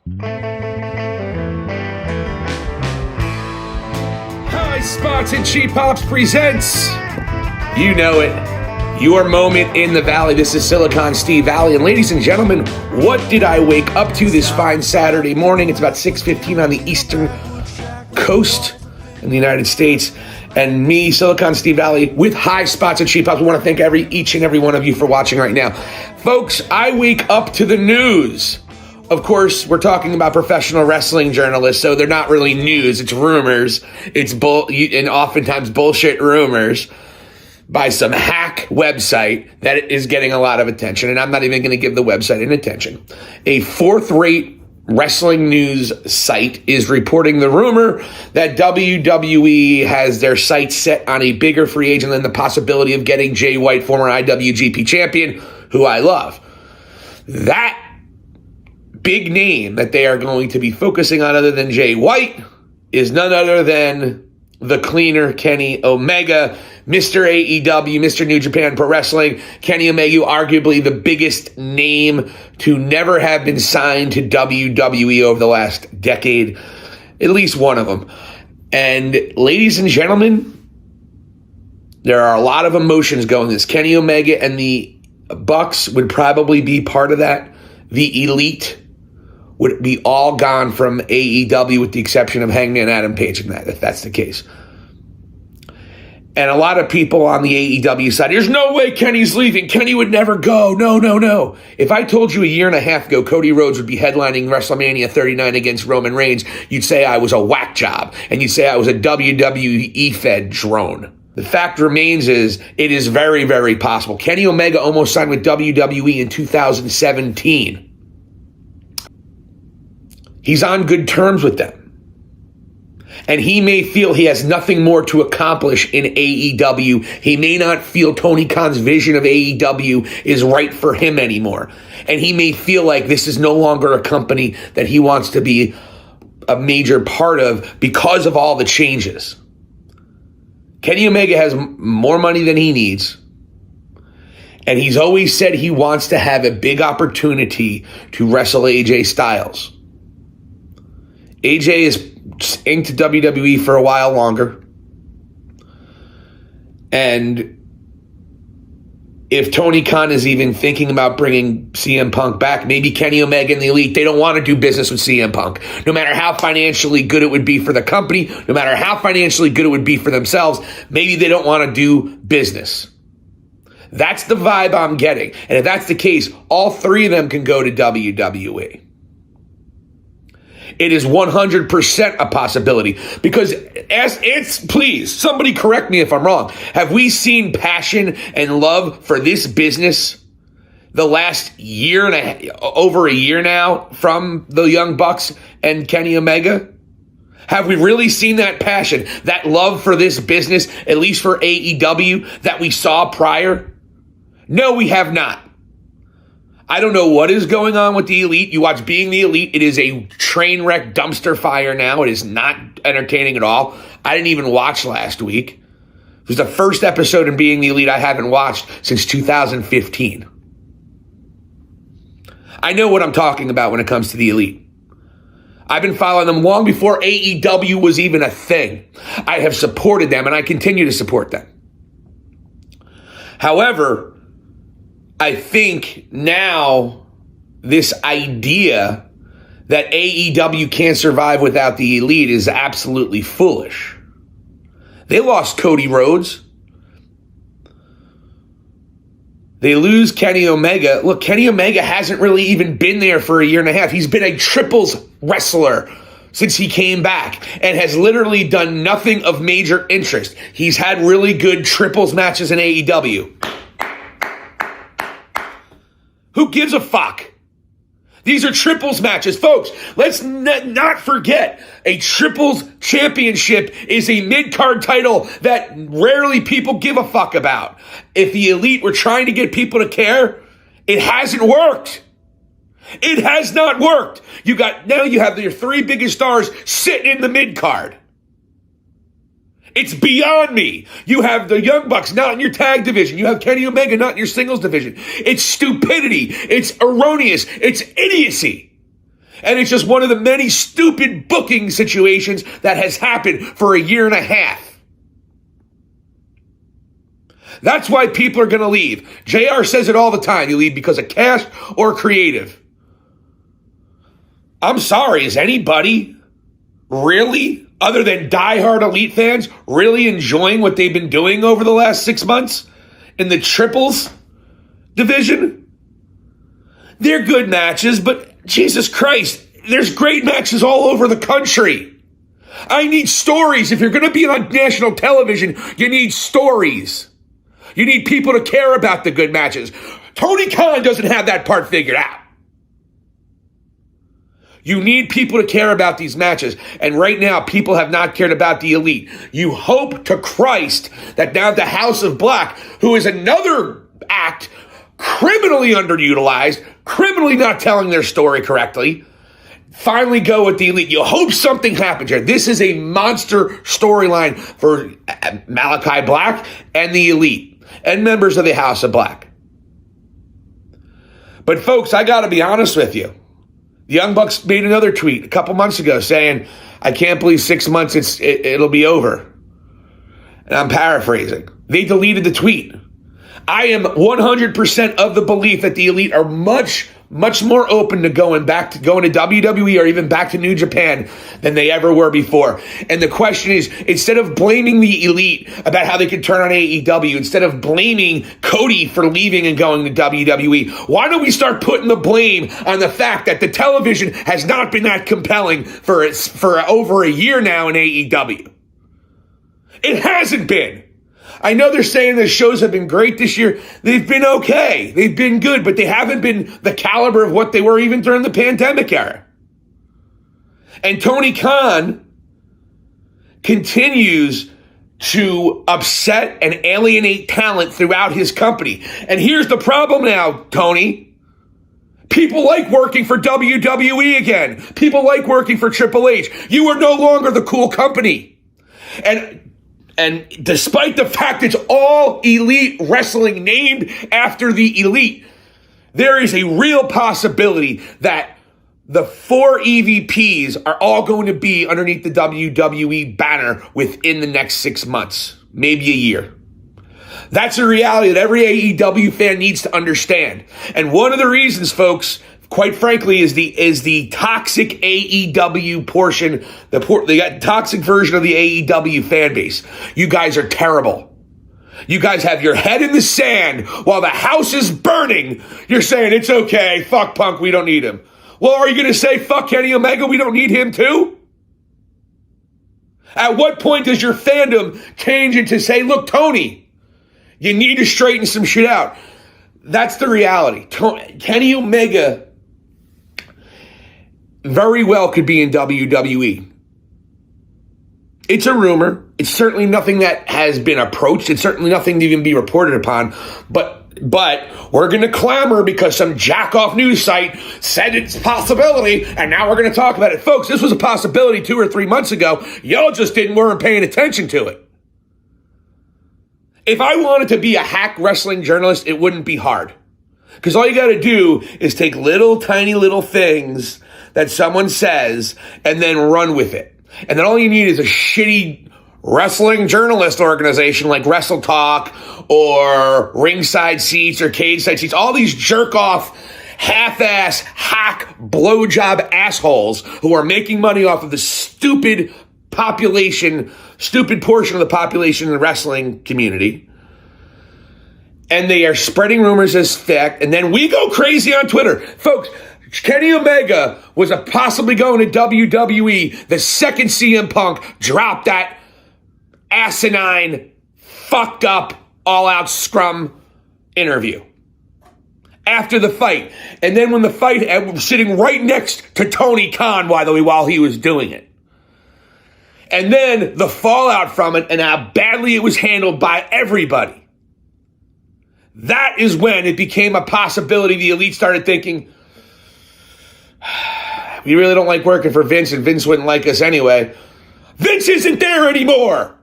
High Spots and Cheap Hops presents, you know it, your moment in the Valley. This is Silicon Steve Valli. And ladies and gentlemen, what did I wake up to this fine Saturday morning? It's about 6:15 on the Eastern Coast in the United States. And me, Silicon Steve Valli, with High Spots and Cheap Hops. We want to thank each and every one of you for watching right now. Folks, I wake up to the news. Of course, we're talking about professional wrestling journalists, so they're not really news. It's rumors. And oftentimes bullshit rumors by some hack website that is getting a lot of attention. And I'm not even going to give the website an attention. A fourth-rate wrestling news site is reporting the rumor that WWE has their sights set on a bigger free agent than the possibility of getting Jay White, former IWGP champion, who I love. That big name that they are going to be focusing on other than Jay White is none other than the cleaner Kenny Omega, Mr. AEW, Mr. New Japan Pro Wrestling. Kenny Omega, arguably the biggest name to never have been signed to WWE over the last decade, at least one of them. And ladies and gentlemen, there are a lot of emotions going this. Kenny Omega and the Bucks would probably be part of that. The Elite would be all gone from AEW with the exception of Hangman Adam Page and that, if that's the case. And a lot of people on the AEW side, there's no way Kenny's leaving. Kenny would never go. No. If I told you a year and a half ago Cody Rhodes would be headlining WrestleMania 39 against Roman Reigns, you'd say I was a whack job. And you'd say I was a WWE-fed drone. The fact remains is it is very, very possible. Kenny Omega almost signed with WWE in 2017. He's on good terms with them. And he may feel he has nothing more to accomplish in AEW. He may not feel Tony Khan's vision of AEW is right for him anymore. And he may feel like this is no longer a company that he wants to be a major part of because of all the changes. Kenny Omega has more money than he needs. And he's always said he wants to have a big opportunity to wrestle AJ Styles. AJ is into WWE for a while longer. And if Tony Khan is even thinking about bringing CM Punk back, maybe Kenny Omega and the Elite, they don't want to do business with CM Punk. No matter how financially good it would be for the company, no matter how financially good it would be for themselves, maybe they don't want to do business. That's the vibe I'm getting. And if that's the case, all three of them can go to WWE. It is 100% a possibility because please, somebody correct me if I'm wrong. Have we seen passion and love for this business the last year and over a year now from the Young Bucks and Kenny Omega? Have we really seen that passion, that love for this business, at least for AEW, that we saw prior? No, we have not. I don't know what is going on with the Elite. You watch Being the Elite. It is a train wreck dumpster fire now. It is not entertaining at all. I didn't even watch last week. It was the first episode in Being the Elite I haven't watched since 2015. I know what I'm talking about when it comes to the Elite. I've been following them long before AEW was even a thing. I have supported them and I continue to support them. However, I think now this idea that AEW can't survive without the Elite is absolutely foolish. They lost Cody Rhodes. They lose Kenny Omega. Look, Kenny Omega hasn't really even been there for a year and a half. He's been a triples wrestler since he came back and has literally done nothing of major interest. He's had really good triples matches in AEW. Who gives a fuck? These are triples matches. Folks, let's not forget, a triples championship is a mid-card title that rarely people give a fuck about. If the Elite were trying to get people to care, it hasn't worked. It has not worked. Now you have your three biggest stars sitting in the mid-card. It's beyond me. You have the Young Bucks not in your tag division. You have Kenny Omega not in your singles division. It's stupidity. It's erroneous. It's idiocy. And it's just one of the many stupid booking situations that has happened for a year and a half. That's why people are going to leave. JR says it all the time. You leave because of cash or creative. I'm sorry, is anybody really, other than diehard Elite fans, really enjoying what they've been doing over the last 6 months in the triples division? They're good matches, but Jesus Christ, there's great matches all over the country. I need stories. If you're going to be on national television, you need stories. You need people to care about the good matches. Tony Khan doesn't have that part figured out. You need people to care about these matches. And right now, people have not cared about the Elite. You hope to Christ that now the House of Black, who is another act criminally underutilized, criminally not telling their story correctly, finally go with the Elite. You hope something happens here. This is a monster storyline for Malachi Black and the Elite and members of the House of Black. But folks, I got to be honest with you. The Young Bucks made another tweet a couple months ago saying, I can't believe 6 months it'll be over. And I'm paraphrasing. They deleted the tweet. I am 100% of the belief that the Elite are much more open to going to WWE or even back to New Japan than they ever were before. And the question is, instead of blaming the Elite about how they could turn on AEW, instead of blaming Cody for leaving and going to WWE, why don't we start putting the blame on the fact that the television has not been that compelling for over a year now in AEW? It hasn't been. I know they're saying the shows have been great this year. They've been okay. They've been good, but they haven't been the caliber of what they were even during the pandemic era. And Tony Khan continues to upset and alienate talent throughout his company. And here's the problem now, Tony. People like working for WWE again. People like working for Triple H. You are no longer the cool company. And despite the fact it's all Elite Wrestling named after the Elite, there is a real possibility that the 4 EVPs are all going to be underneath the WWE banner within the next 6 months, maybe a year. That's a reality that every AEW fan needs to understand. And one of the reasons, folks, quite frankly, is the toxic AEW portion, the toxic version of the AEW fan base. You guys are terrible. You guys have your head in the sand while the house is burning. You're saying, it's okay, fuck Punk, we don't need him. Well, are you going to say, fuck Kenny Omega, we don't need him too? At what point does your fandom change into say, look, Tony, you need to straighten some shit out? That's the reality. Kenny Omega very well could be in WWE. It's a rumor. It's certainly nothing that has been approached. It's certainly nothing to even be reported upon. But we're going to clamor because some jack-off news site said it's a possibility, and now we're going to talk about it. Folks, this was a possibility 2 or 3 months ago. Y'all just weren't paying attention to it. If I wanted to be a hack wrestling journalist, it wouldn't be hard. Because all you got to do is take tiny little things that someone says and then run with it. And then all you need is a shitty wrestling journalist organization like Wrestle Talk or Ringside Seats or Cage Side Seats. All these jerk-off, half-ass, hack, blowjob assholes who are making money off of the stupid portion of the population in the wrestling community. And they are spreading rumors as fact. And then we go crazy on Twitter. Folks, Kenny Omega was possibly going to WWE the second CM Punk dropped that asinine, fucked up, all-out scrum interview. After the fight. And then when the fight, sitting right next to Tony Khan, while he was doing it. And then the fallout from it and how badly it was handled by everybody. That is when it became a possibility. The Elite started thinking, we really don't like working for Vince, and Vince wouldn't like us anyway. Vince isn't there anymore.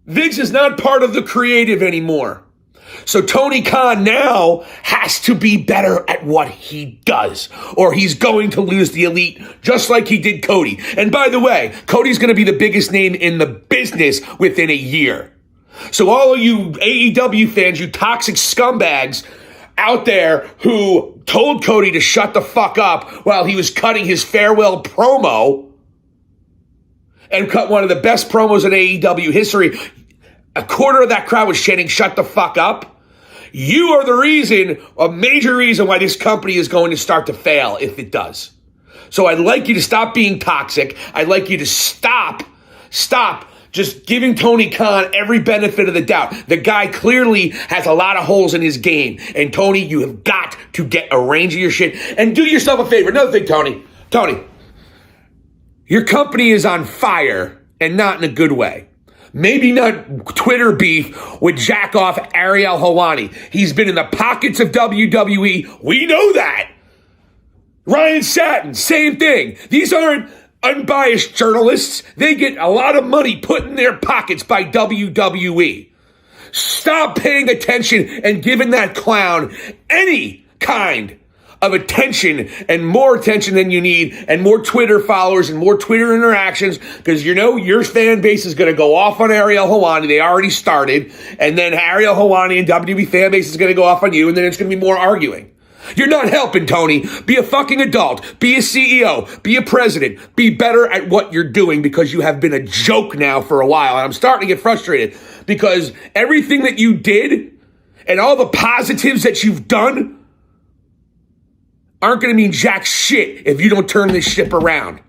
Vince is not part of the creative anymore. So Tony Khan now has to be better at what he does, or he's going to lose the elite just like he did Cody. And by the way, Cody's going to be the biggest name in the business within a year. So all of you AEW fans, you toxic scumbags out there who told Cody to shut the fuck up while he was cutting his farewell promo and cut one of the best promos in AEW history, a quarter of that crowd was chanting, "Shut the fuck up." You are the reason, a major reason why this company is going to start to fail if it does. So I'd like you to stop being toxic. I'd like you to stop just giving Tony Khan every benefit of the doubt. The guy clearly has a lot of holes in his game. And Tony, you have got to get a range of your shit and do yourself a favor. Another thing, Tony, your company is on fire and not in a good way. Maybe not Twitter beef with jack-off Ariel Helwani. He's been in the pockets of WWE. We know that. Ryan Satin, same thing. These aren't unbiased journalists. They get a lot of money put in their pockets by WWE. Stop paying attention and giving that clown any kind of attention and more attention than you need and more Twitter followers and more Twitter interactions, because you know your fan base is going to go off on Ariel Helwani. They already started. And then Ariel Helwani and WWE fan base is going to go off on you, and then it's going to be more arguing. You're not helping, Tony. Be a fucking adult. Be a CEO. Be a president. Be better at what you're doing, because you have been a joke now for a while. And I'm starting to get frustrated because everything that you did and all the positives that you've done aren't going to mean jack shit if you don't turn this ship around.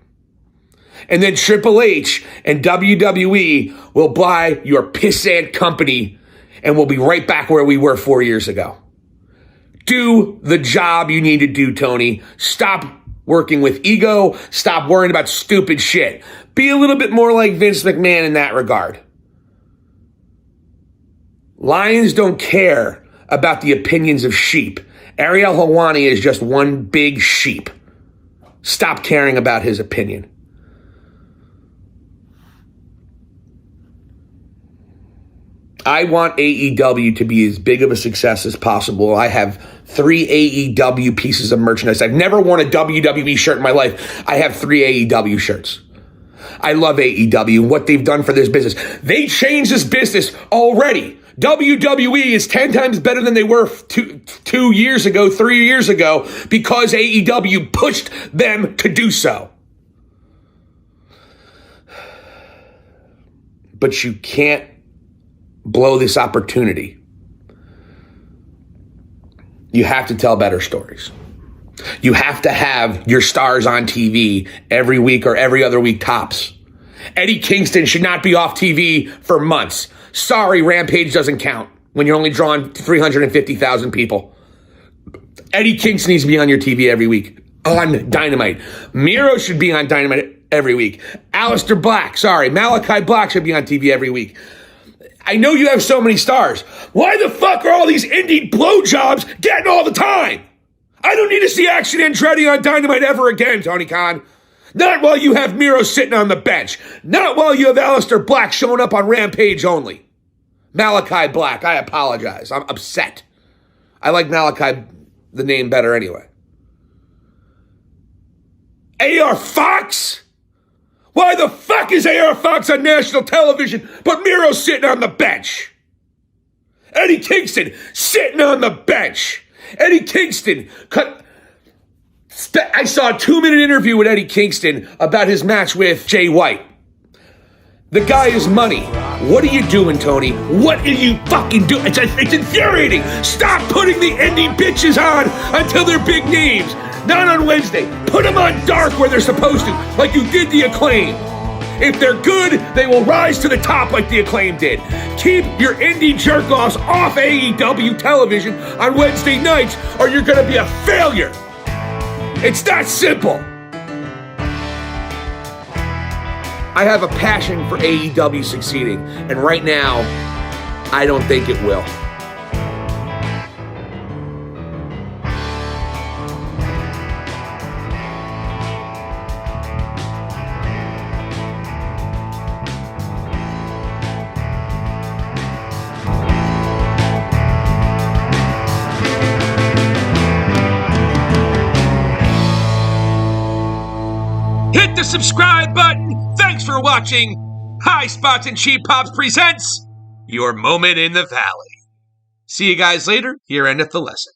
And then Triple H and WWE will buy your pissant company and we'll be right back where we were 4 years ago. Do the job you need to do, Tony. Stop working with ego. Stop worrying about stupid shit. Be a little bit more like Vince McMahon in that regard. Lions don't care about the opinions of sheep. Ariel Helwani is just one big sheep. Stop caring about his opinion. I want AEW to be as big of a success as possible. I have 3 AEW pieces of merchandise. I've never worn a WWE shirt in my life. I have 3 AEW shirts. I love AEW and what they've done for this business. They changed this business already. WWE is 10 times better than they were 2 years ago, 3 years ago, because AEW pushed them to do so. But you can't blow this opportunity. You have to tell better stories. You have to have your stars on TV every week or every other week tops. Eddie Kingston should not be off TV for months. Sorry, Rampage doesn't count when you're only drawing 350,000 people. Eddie Kingston needs to be on your TV every week on Dynamite. Miro should be on Dynamite every week. Malachi Black should be on TV every week. I know you have so many stars. Why the fuck are all these indie blowjobs getting all the time? I don't need to see Action Andretti on Dynamite ever again, Tony Khan. Not while you have Miro sitting on the bench. Not while you have Aleister Black showing up on Rampage only. Malachi Black, I apologize. I'm upset. I like Malachi, the name, better anyway. AR Fox? Why the fuck is AR Fox on national television, but Miro's sitting on the bench? Eddie Kingston sitting on the bench. Eddie Kingston I saw a 2-minute interview with Eddie Kingston about his match with Jay White. The guy is money. What are you doing, Tony? What are you fucking doing? It's infuriating. Stop putting the indie bitches on until they're big names. Not on Wednesday. Put them on Dark where they're supposed to, like you did the Acclaim. If they're good, they will rise to the top like the Acclaim did. Keep your indie jerk-offs off AEW television on Wednesday nights or you're going to be a failure. It's that simple. I have a passion for AEW succeeding, and right now, I don't think it will. hit the subscribe button. Thanks for watching High Spots and Cheap Pops presents Your Moment in the Valley. See you guys later. Here endeth the lesson.